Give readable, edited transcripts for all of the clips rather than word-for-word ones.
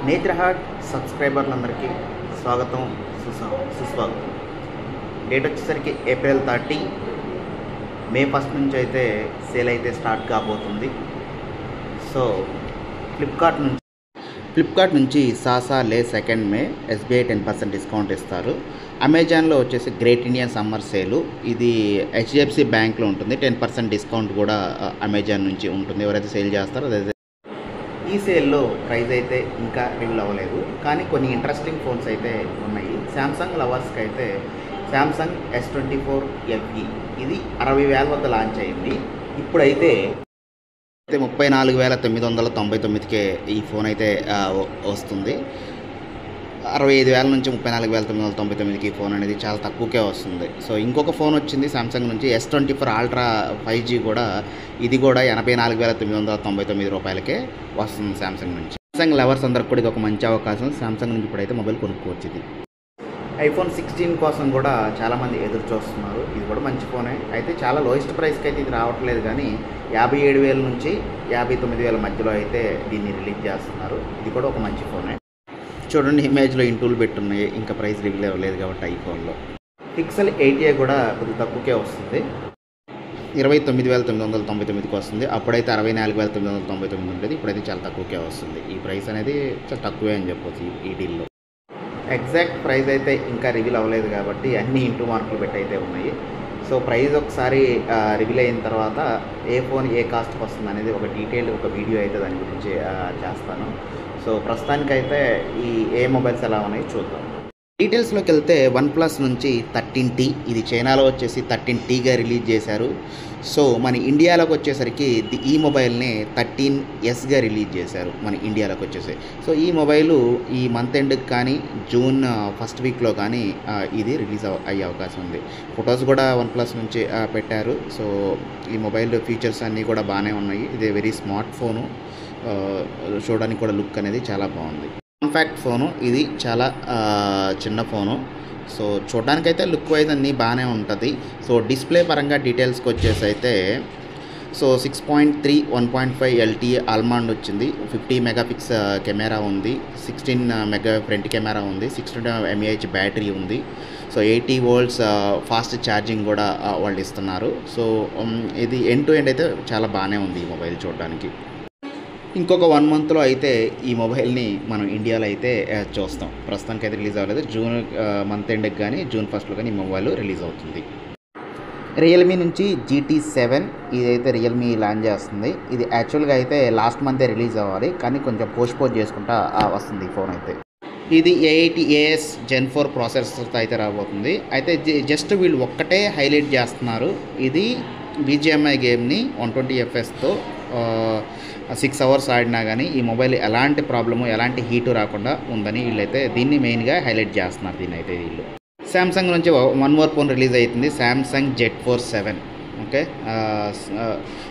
నేత్ర హార్ట్ సబ్స్క్రైబర్లందరికీ స్వాగతం సుస్వాగతం. డేట్ వచ్చేసరికి ఏప్రిల్ 30, మే 1 నుంచి అయితే సేల్ అయితే స్టార్ట్ కాబోతుంది. సో ఫ్లిప్కార్ట్ నుంచి సాసా లే 2nd మే SBI 10% డిస్కౌంట్ ఇస్తారు. అమెజాన్లో వచ్చేసి గ్రేట్ ఇండియన్ సమ్మర్ సేలు, ఇది HDFC బ్యాంక్లో ఉంటుంది. 10% డిస్కౌంట్ కూడా అమెజాన్ నుంచి ఉంటుంది. ఎవరైతే సేల్ చేస్తారో అదైతే ఈ సేల్లో ప్రైస్ అయితే ఇంకా రివీల్ అవ్వలేదు, కానీ కొన్ని ఇంట్రెస్టింగ్ ఫోన్స్ అయితే ఉన్నాయి. శాంసంగ్ లవర్స్కి అయితే శాంసంగ్ S24 FE ఇది 60,000 వద్ద లాంచ్ అయింది. ఇప్పుడైతే 34,999కే ఈ ఫోన్ అయితే వస్తుంది. 65,000 నుంచి 34,999కి ఈ ఫోన్ అనేది చాలా తక్కువకే వస్తుంది. సో ఇంకొక ఫోన్ వచ్చింది శాంసంగ్ నుంచి S24 అల్ట్రా 5G కూడా, ఇది కూడా 84,999 రూపాయలకే వస్తుంది శాంసంగ్ నుంచి. శాంసంగ్ లవర్స్ అందరికి కూడా ఇది ఒక మంచి అవకాశం. శాంసంగ్ నుంచి ఇప్పుడైతే మొబైల్ కొనుక్కోవచ్చు. ఇది iPhone 16 కోసం కూడా చాలామంది ఎదురు చూస్తున్నారు. ఇది కూడా మంచి ఫోనే, అయితే చాలా లోయెస్ట్ ప్రైస్కి అయితే ఇది రావట్లేదు, కానీ 57,000 నుంచి 59,000 మధ్యలో అయితే దీన్ని రిలీజ్ చేస్తున్నారు. ఇది కూడా ఒక మంచి ఫోనే. చూడండి, ఇమేజ్లో ఇంటూలు పెట్టున్నాయి, ఇంకా ప్రైస్ రివీల్ అవ్వలేదు కాబట్టి ఐఫోన్లో. పిక్సెల్ 8a కూడా కొద్దిగా తక్కువకే వస్తుంది, 29,999కి వస్తుంది. అప్పుడైతే 64,999 ఉండేది, ఇప్పుడైతే చాలా తక్కువకే వస్తుంది. ఈ ప్రైస్ అనేది చాలా తక్కువే అని చెప్పొచ్చు ఈ డీల్లో. ఎగ్జాక్ట్ ప్రైస్ అయితే ఇంకా రివీల్ అవ్వలేదు కాబట్టి అన్ని ఇంటూ మార్కులు పెట్టి అయితే ఉన్నాయి. సో ప్రైస్ ఒకసారి రివీల్ అయిన తర్వాత ఏ ఫోన్ ఏ కాస్ట్కి వస్తుంది అనేది ఒక డీటెయిల్డ్ ఒక వీడియో అయితే దాని గురించి చేస్తాను. సో ప్రస్తుతానికైతే ఏ మొబైల్స్ ఎలా ఉన్నాయి చూద్దాం. డీటెయిల్స్లోకి వెళ్తే OnePlus నుంచి 13T, ఇది చైనాలో వచ్చేసి 13Tగా రిలీజ్ చేశారు. సో మన ఇండియాలోకి వచ్చేసరికి ఈ మొబైల్ని 13Sగా రిలీజ్ చేశారు మన ఇండియాలోకి వచ్చేసి. సో ఈ మొబైలు ఈ మంత్ ఎండ్కి కానీ జూన్ 1st వీక్లో కానీ ఇది రిలీజ్ అయ్యే అవకాశం ఉంది. ఫొటోస్ కూడా OnePlus నుంచి పెట్టారు. సో ఈ మొబైల్ ఫీచర్స్ అన్నీ కూడా బాగానే ఉన్నాయి. ఇది వెరీ స్మార్ట్ ఫోను, చూడడానికి కూడా లుక్ అనేది చాలా బాగుంది. కాంపాక్ట్ ఫోను, ఇది చాలా చిన్న ఫోను. సో చూడడానికైతే లుక్ వైజ్ అన్నీ బాగానే ఉంటుంది. సో డిస్ప్లే పరంగా డీటెయిల్స్కి వచ్చేసి అయితే సో 6.3 1.5 LTE ఆల్మాండ్ వచ్చింది, 50 మెగాపిక్సెల్ కెమెరా ఉంది, 16 మెగా ఫ్రంట్ కెమెరా ఉంది, 600 mAh బ్యాటరీ ఉంది. సో 80 volts ఫాస్ట్ ఛార్జింగ్ కూడా వాళ్ళు ఇస్తున్నారు. సో ఇది ఎండ్ టు ఎండ్ అయితే చాలా బాగానే ఉంది ఈ మొబైల్ చూడడానికి. ఇంకొక 1 మంత్లో అయితే ఈ మొబైల్ని మనం ఇండియాలో అయితే చూస్తాం. ప్రస్తుతానికి అయితే రిలీజ్ అవ్వలేదు. జూన్ మంత్ ఎండ్కి కానీ జూన్ 1స్ట్లో కానీ ఈ మొబైల్ రిలీజ్ అవుతుంది. రియల్మీ నుంచి GT7 ఇదైతే రియల్మీ లాంచ్ చేస్తుంది. ఇది యాక్చువల్గా అయితే లాస్ట్ మంతే రిలీజ్ అవ్వాలి, కానీ కొంచెం పోస్ట్పోన్ చేసుకుంటా వస్తుంది ఈ ఫోన్ అయితే. ఇది 880AS Gen 4 ప్రాసెసర్తో అయితే రాబోతుంది. అయితే జస్ట్ వీళ్ళు ఒక్కటే హైలైట్ చేస్తున్నారు, ఇది BGMI గేమ్ని 120 FPSతో 6 hours ఆడినా కానీ ఈ మొబైల్ ఎలాంటి ప్రాబ్లము ఎలాంటి హీటు రాకుండా ఉందని వీళ్ళైతే దీన్ని మెయిన్గా హైలైట్ చేస్తున్నారు. దీన్ని అయితే వీళ్ళు శాంసంగ్ నుంచి 1 more ఫోన్ రిలీజ్ అవుతుంది, Samsung Z4 7. Okay,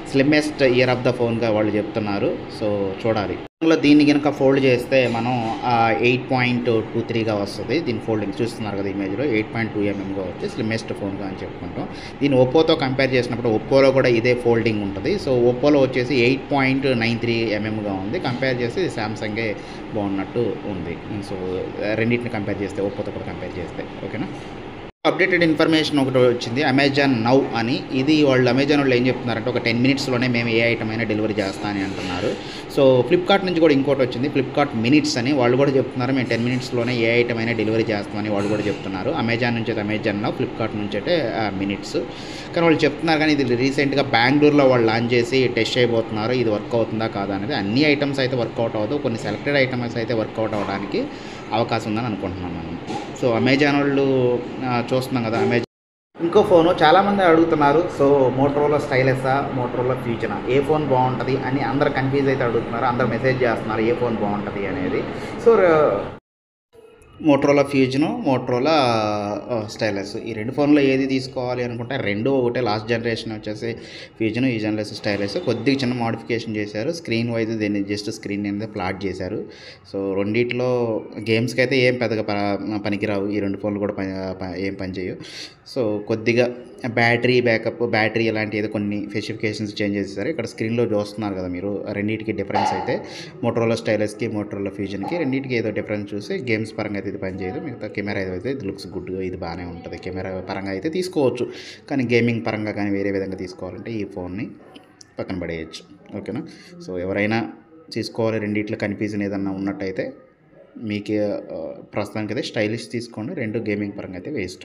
slimmest year of the ఫోన్గా వాళ్ళు చెప్తున్నారు. సో చూడాలి. దీన్ని కనుక ఫోల్డ్ చేస్తే మనం 8.23గా వస్తుంది. దీని ఫోల్డింగ్ చూస్తున్నారు కదా ఇమేజ్లో, 8.2 mmగా వచ్చి స్లిమ్మెస్ట్ ఫోన్గా అని చెప్పుకుంటాం. దీన్ని ఒప్పోతో కంపేర్ చేసినప్పుడు ఒప్పోలో కూడా ఇదే ఫోల్డింగ్ ఉంటుంది. సో ఒప్పోలో వచ్చేసి 8.93 mmగా ఉంది. కంపేర్ చేస్తే శాంసంగే బాగున్నట్టు ఉంది. సో రెండింటిని కంపేర్ చేస్తే ఒప్పోతో కూడా కంపేర్ చేస్తే ఓకేనా. అప్డేటెడ్ ఇన్ఫర్మేషన్ ఒకటి వచ్చింది, అమెజాన్ నౌ అని. ఇది వాళ్ళు అమెజాన్ వాళ్ళు ఏం చెప్తున్నారంటే ఒక 10 minutesలోనే మేము ఏ ఐటమ్ అయినా డెలివరీ చేస్తామని అంటున్నారు. సో ఫ్లిప్కార్ట్ నుంచి కూడా ఇంకోటి వచ్చింది, ఫ్లిప్కార్ట్ మినిట్స్ అని. వాళ్ళు కూడా చెప్తున్నారు మేము 10 minutesలోనే ఏ ఐటమ్ అయినా డెలివరీ చేస్తామని వాళ్ళు కూడా చెప్తున్నారు. అమెజాన్ నుంచి అయితే అమెజాన్ నౌ, ఫ్లిప్కార్ట్ నుంచి అయితే మినిట్స్. కానీ వాళ్ళు చెప్తున్నారు, కానీ ఇది రీసెంట్గా బెంగళూరులో వాళ్ళు లాంచ్ చేసి టెస్ట్ చేయబోతున్నారు. ఇది వర్క్ అవుతుందా కాదా అనేది. అన్ని ఐటమ్స్ అయితే వర్కౌట్ అవ్వదు, కొన్ని సెలెక్టెడ్ ఐటమ్స్ అయితే వర్కౌట్ అవ్వడానికి అవకాశం ఉందని అనుకుంటున్నాం మనం. సో అమెజాన్ వాళ్ళు చూస్తున్నాం కదా. ఇంకో ఫోను చాలామంది అడుగుతున్నారు, సో మోటరోలా స్టైలెస్సా మోటరోలా ఫ్యూచరా, ఏ ఫోన్ బాగుంటుంది అని అందరు కన్ఫ్యూజ్ అయితే అడుగుతున్నారు. అందరు మెసేజ్ చేస్తున్నారు ఏ ఫోన్ బాగుంటుంది అనేది. సో మోటరోలా ఫ్యూజను, మోటరోలా స్టైలెస్, ఈ 2 ఫోన్లో ఏది తీసుకోవాలి అనుకుంటే 2 ఒకటే. లాస్ట్ జనరేషన్ వచ్చేసి ఫ్యూజను, ఈ జనరేషన్ స్టైలెస్. కొద్దిగా చిన్న మోడిఫికేషన్ చేశారు, స్క్రీన్ వైజ్ దీన్ని జస్ట్ స్క్రీన్ అనేది ప్లాట్ చేశారు. సో రెండిట్లో గేమ్స్కి అయితే ఏం పెద్దగా పనికిరావు, ఈ 2 ఫోన్లు కూడా ఏం పని చేయవు. సో కొద్దిగా బ్యాటరీ బ్యాకప్, బ్యాటరీ ఇలాంటి ఏదో కొన్ని స్పెసిఫికేషన్స్ చేంజ్ చేసేసారు. ఇక్కడ స్క్రీన్లో చూస్తున్నారు కదా మీరు, రెండింటికి డిఫరెన్స్ అయితే మోటరోలా స్టైలస్కి మోటరోలా ఫ్యూజన్కి రెండింటికి ఏదో డిఫరెన్స్ చూసి గేమ్స్ పరంగా అయితే ఇది పనిచేయదు. మిగతా కెమెరా అయితే ఇది లుక్స్ గుడ్గా, ఇది బాగానే ఉంటుంది. కెమెరా పరంగా అయితే తీసుకోవచ్చు, కానీ గేమింగ్ పరంగా కానీ వేరే విధంగా తీసుకోవాలంటే ఈ ఫోన్ని పక్కన పడేయచ్చు. ఓకేనా? సో ఎవరైనా తీసుకోవాలి, రెండిట్లో కన్ఫ్యూజన్ ఏదన్నా ఉన్నట్టయితే మీకు ప్రస్తుతానికైతే స్టైలిష్ తీసుకోండి. రెండు గేమింగ్ పరంగా అయితే వేస్ట్.